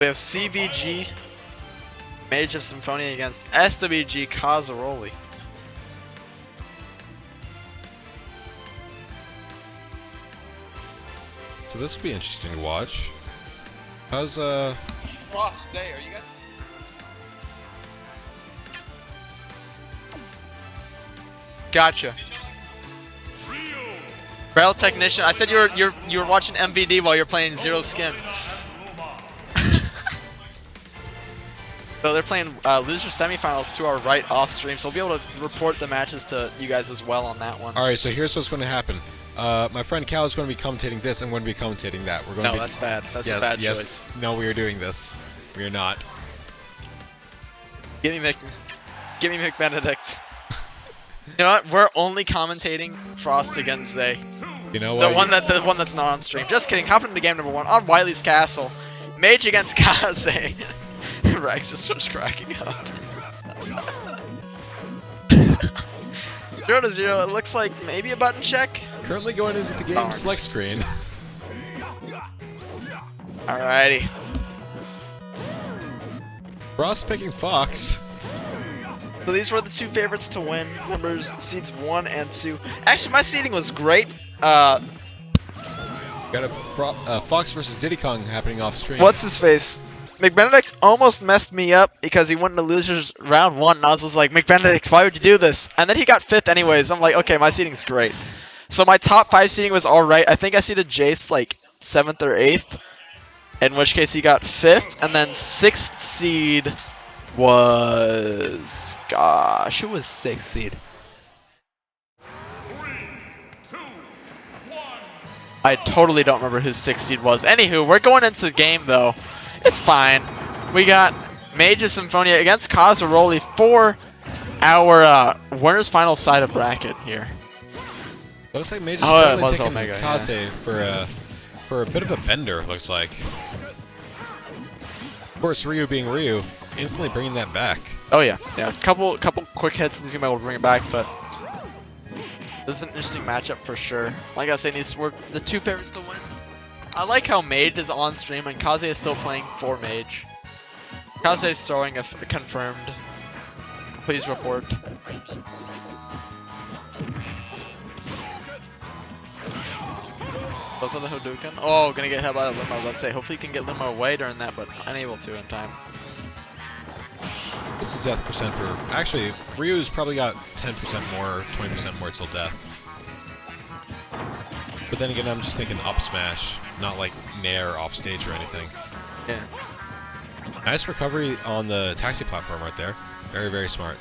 We have CvG, Mage of Symphonia against SWG Kaze. So this will be interesting to watch. How's Frost, Zay, are you guys? Gotcha. Barrel Technician. I said you were watching MVD while you're playing Zero Skin. So they're playing loser semifinals to our right off stream, so we'll be able to report the matches to you guys as well on that one. All right, so here's what's going to happen. My friend Cal is going to be commentating this. I'm going to be commentating that. We're going to be... that's bad. That's a bad choice. No, we are doing this. We are not. Give me McBenedict. You know what? We're only commentating Frost against Zay. You know what? The one that's not on stream. Just kidding. Hop into game number 1 on Wiley's Castle. Mage against Kaze. Rex just starts cracking up. 0-0. It looks like maybe a button check. Currently going into the game select screen. Alrighty. Ross picking Fox. So these were the two favorites to win. Numbers seeds 1 and 2. Actually, my seeding was great. Got a Fox versus Diddy Kong happening off stream. What's his face? McBenedict almost messed me up because he went into losers round 1, and I was just like, McBenedict, why would you do this? And then he got 5th anyways. I'm like, okay, my seeding's great. So my top 5 seeding was alright. I think I seeded Jace like 7th or 8th, in which case he got 5th, and then 6th seed was... Gosh, who was 6th seed? I totally don't remember who 6th seed was. Anywho, we're going into the game though. It's fine. We got Mage of Symphonia against Kaze for our winners final side of bracket here. Looks like Mage is finally taking Omega, Kaze for a bit of a bender, looks like. Of course, Ryu being Ryu, instantly bringing that back. Oh yeah, yeah. Couple quick hits and he's gonna be able to bring it back, but this is an interesting matchup for sure. Like I said, we're the two favorites to win. I like how Mage is on stream and Kaze is still playing for Mage. Kaze is throwing a confirmed. Please report. Was that the Hadouken? Oh, gonna get hit by Luma, let's say. Hopefully you can get Luma away during that, but unable to in time. This is death percent for... Actually, Ryu's probably got 10% more, 20% more till death. But then again, I'm just thinking up smash, not like nair off stage or anything. Yeah. Nice recovery on the taxi platform right there. Very, very smart.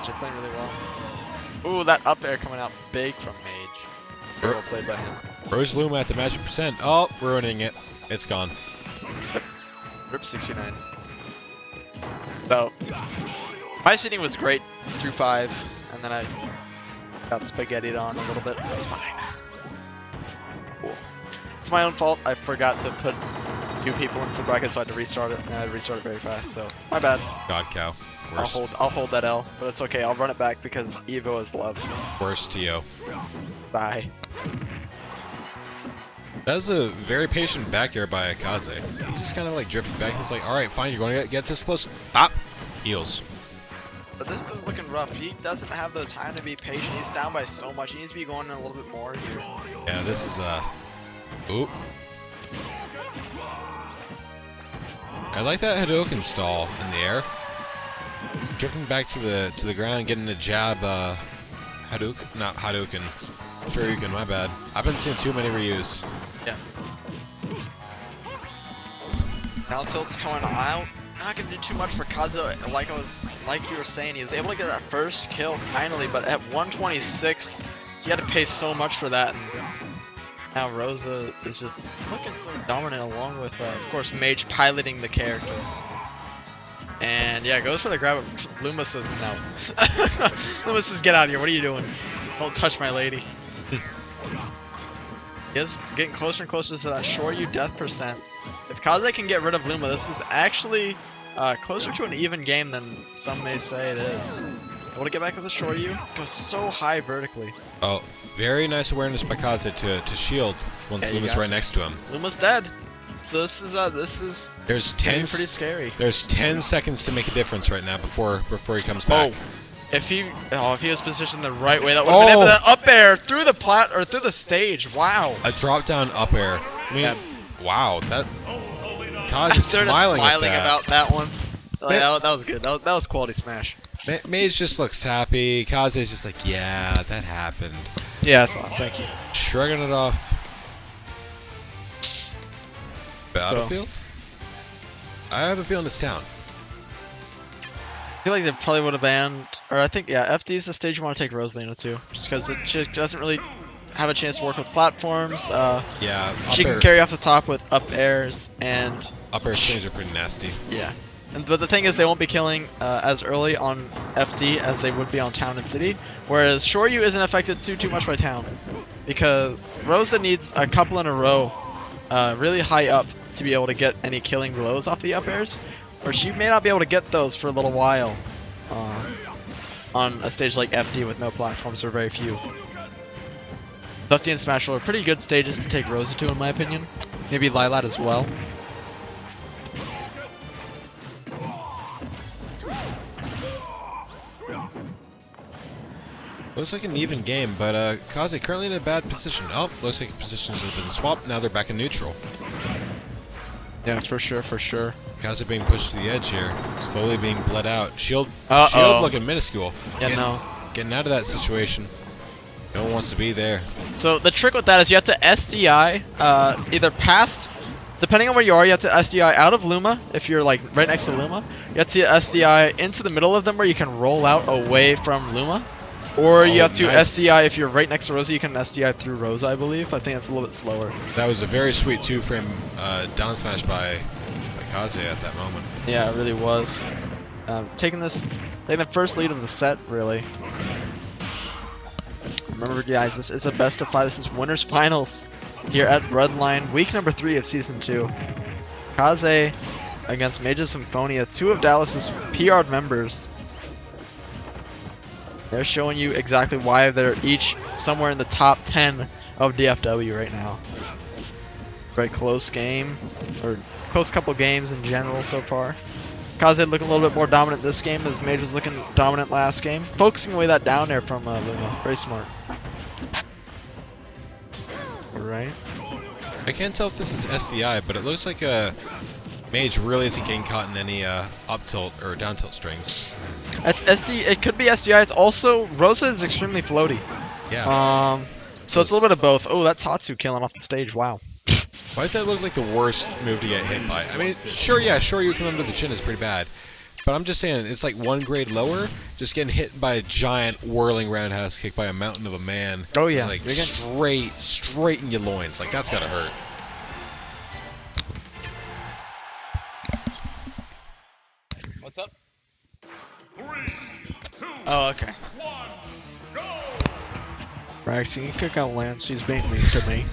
They're playing really well. Ooh, that up air coming out big from Mage. Very well played by him. Rosa Luma at the magic percent. Oh, ruining it. It's gone. Rip 69. So, my seeding was great through 5, and then I got spaghettied on a little bit. That's fine. Cool. It's my own fault. I forgot to put 2 people into the bracket, so I had to restart it, and I had to restart it very fast. So my bad. God cow. Worst. I'll hold that L, but it's okay. I'll run it back because Evo is love. Worst TO. Bye. That was a very patient back air by Kaze. He just kind of like drifted back. He's like, all right, fine, you're going to get this close. Stop. Heals. But this is looking rough. He doesn't have the time to be patient. He's down by so much. He needs to be going in a little bit more here. Yeah, this is Oop. I like that Hadouken stall in the air. Drifting back to the ground, getting a jab. Hadouken, not Hadouken. Shoryuken, my bad. I've been seeing too many Ryus. Yeah. Now tilt's coming out. Not gonna do too much for Kaze. Like you were saying, he was able to get that first kill finally, but at 126, he had to pay so much for that. And now Rosa is just looking so dominant, along with, of course, Mage piloting the character. And yeah, goes for the grab. Luma says no. Luma says, "Get out of here! What are you doing? Don't touch my lady." He is getting closer and closer to that Shoryu death percent. If Kaze can get rid of Luma, this is actually closer to an even game than some may say it is. Able to get back to the Shoryu. Goes so high vertically. Oh, very nice awareness by Kaze to shield once Luma's right next to him. Luma's dead. This is There's gonna 10. be pretty scary. There's 10 seconds to make a difference right now before he comes back. If he was positioned the right way, that would have been able to up air through the through the stage. Wow. A drop down up air. I mean, wow, that Kaze is They're smiling just smiling at that. about that one. Like, that was good. That was quality smash. Mage just looks happy. Kaze's just like, yeah, that happened. Yeah, that's all. Thank you. Shrugging it off. Battlefield? I have a feeling it's town. I feel like they probably would have banned, or I think, yeah, FD is the stage you want to take Rosalina to, just because it just doesn't really have a chance to work with platforms. Yeah, she can carry off the top with up airs, and up air strings are pretty nasty. Yeah, but the thing is, they won't be killing as early on FD as they would be on Town and City, whereas Shoryu isn't affected too much by Town, because Rosa needs a couple in a row, really high up, to be able to get any killing blows off the up airs. Or she may not be able to get those for a little while on a stage like FD with no platforms or very few. FD and Smash are pretty good stages to take Rosa to, in my opinion. Maybe Lilat as well. Looks like an even game, but Kaze currently in a bad position. Oh, looks like positions have been swapped. Now they're back in neutral. Yeah, for sure, for sure. Kaze being pushed to the edge here, slowly being bled out. Shield looking minuscule. Yeah, Getting out of that situation. No one wants to be there. So the trick with that is you have to SDI either past, depending on where you are, you have to SDI out of Luma if you're like right next to Luma. You have to SDI into the middle of them where you can roll out away from Luma. Or you have to SDI if you're right next to Rosa, you can SDI through Rosa, I believe. I think that's a little bit slower. That was a very sweet 2-frame down smash by Kaze at that moment. Yeah, it really was. Taking the first lead of the set, really. Remember, guys, this is a best of 5. This is winners finals here at Bloodline, week number 3 of season 2. Kaze against Mage of Symphonia, 2 of Dallas's PR'd members. They're showing you exactly why they're each somewhere in the top 10 of DFW right now. Very close game, or close couple games in general so far. Kaze looking a little bit more dominant this game as Mage was looking dominant last game. Focusing away that down air from Luma. Very smart. Alright. I can't tell if this is SDI, but it looks like Mage really isn't getting caught in any up tilt or down tilt strings. It's SD. It could be SDI. It's also Rosa is extremely floaty. Yeah. So it's a little bit of both. Oh, that's Tatsu killing off the stage. Wow. Why does that look like the worst move to get hit by? I mean, sure, you come under the chin is pretty bad, but I'm just saying it's like one grade lower. Just getting hit by a giant whirling roundhouse kick by a mountain of a man. Oh yeah. Like straight in your loins. Like that's gotta hurt. What's up? Oh, okay. Rax, you can kick out Lance. She's being mean to me.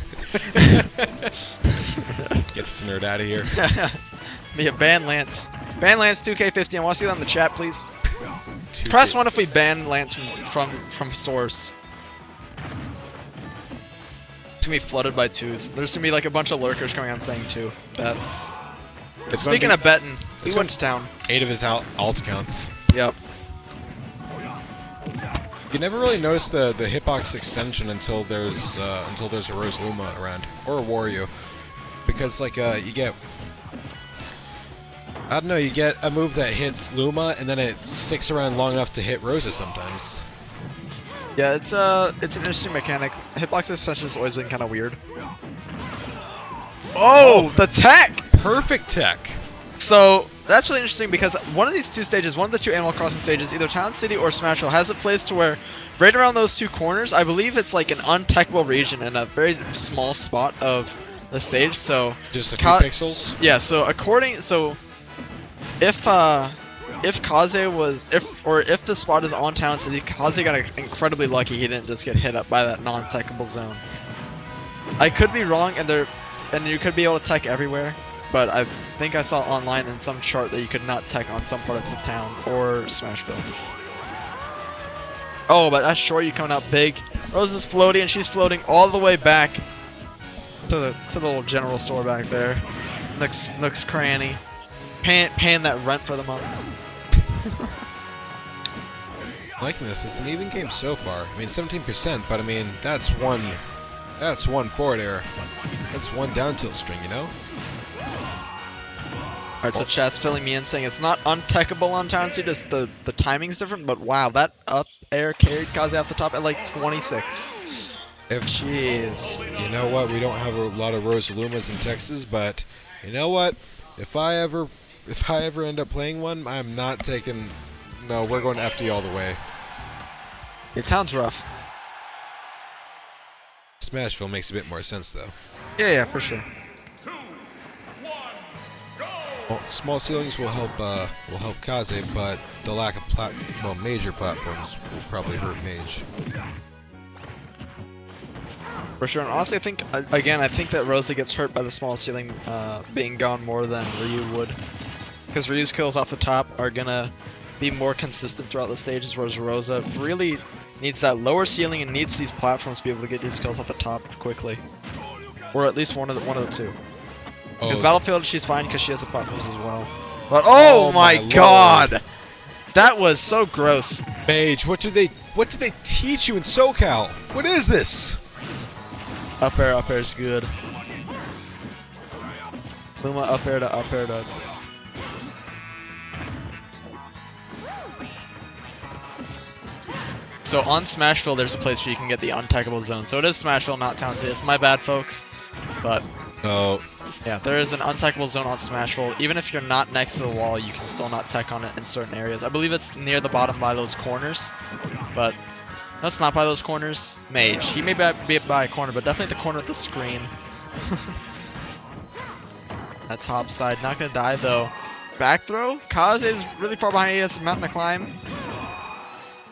Get this nerd out of here. Yeah, ban Lance. Ban Lance 2K50. I want to see that in the chat, please. 2K. Press 1 if we ban Lance from source. It's gonna be flooded by 2s. There's gonna be like a bunch of lurkers coming on saying 2. Bet. Speaking of betting, he went to town. 8 of his alt accounts. Yep. You never really notice the hitbox extension until there's a Rose Luma around or a Wario, because like you get, I don't know, you get a move that hits Luma and then it sticks around long enough to hit Rosa sometimes. Yeah, it's an interesting mechanic. Hitbox extension has always been kind of weird. Oh, the tech! Perfect tech. So that's really interesting because one of these 2 stages, one of the 2 Animal Crossing stages, either Town City or Smashville, has a place to where right around those 2 corners, I believe it's like an untechable region in a very small spot of the stage. So just a few pixels. Yeah. So if Kaze was if the spot is on Town City, Kaze got incredibly lucky he didn't just get hit up by that non-techable zone. I could be wrong, and you could be able to tech everywhere. But I think I saw online in some chart that you could not tech on some parts of town or Smashville. Oh, but that's Short, you coming out big. Rose is floating, and she's floating all the way back to the little general store back there. Nook's cranny. Paying that rent for the month. Liking this. It's an even game so far. I mean, 17%, but I mean, that's one forward error. That's one down tilt string, you know? Alright, so chat's filling me in saying it's not untechable on Town Seed, just the timing's different, but wow, that up air carried Kaze off the top at like 26. Jeez. You know what? We don't have a lot of Rosa Lumas in Texas, but you know what? If I ever end up playing one, I'm not taking. No, we're going FD all the way. It sounds rough. Smashville makes a bit more sense though. Yeah, for sure. Well, small ceilings will help Kaze, but the lack of major platforms will probably hurt Mage. For sure, and honestly, I think that Rosa gets hurt by the small ceiling being gone more than Ryu would, because Ryu's kills off the top are gonna be more consistent throughout the stages, whereas Rosa really needs that lower ceiling and needs these platforms to be able to get these kills off the top quickly, or at least one of the two. Because Battlefield, she's fine because she has the platforms as well. But oh my god, that was so gross. Mage, what did they teach you in SoCal? What is this? Up air is good. Luma up air to. So on Smashville, there's a place where you can get the untechable zone. So it is Smashville, not Town City. It's my bad, folks. But yeah, there is an untechable zone on Smashville. Even if you're not next to the wall, you can still not tech on it in certain areas. I believe it's near the bottom by those corners, but that's not by those corners. Mage, he may be by a corner, but definitely the corner of the screen. That top side, not gonna die though. Back throw. Kaze is really far behind. He has a mountain to climb.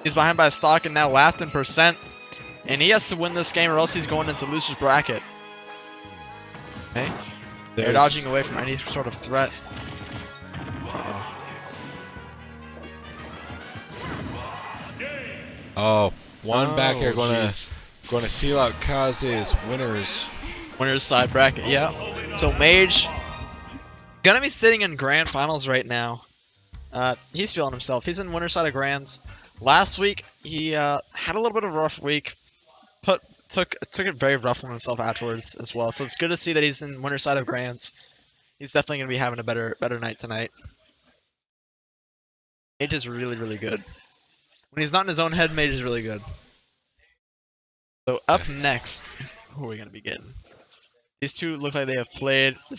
He's behind by a stock and now laughed in percent. And he has to win this game or else he's going into loser's bracket. Okay. They're dodging away from any sort of threat. One back here gonna seal out Kaze's winners side bracket, yeah. So Mage gonna be sitting in grand finals right now. He's feeling himself. He's in winner side of grands. Last week he had a little bit of a rough week. Took it very rough on himself afterwards as well. So it's good to see that he's in winner side of grands. He's definitely gonna be having a better night tonight. Mage is really, really good. When he's not in his own head, Mage is really good. So up next, who are we gonna be getting? These two look like they have played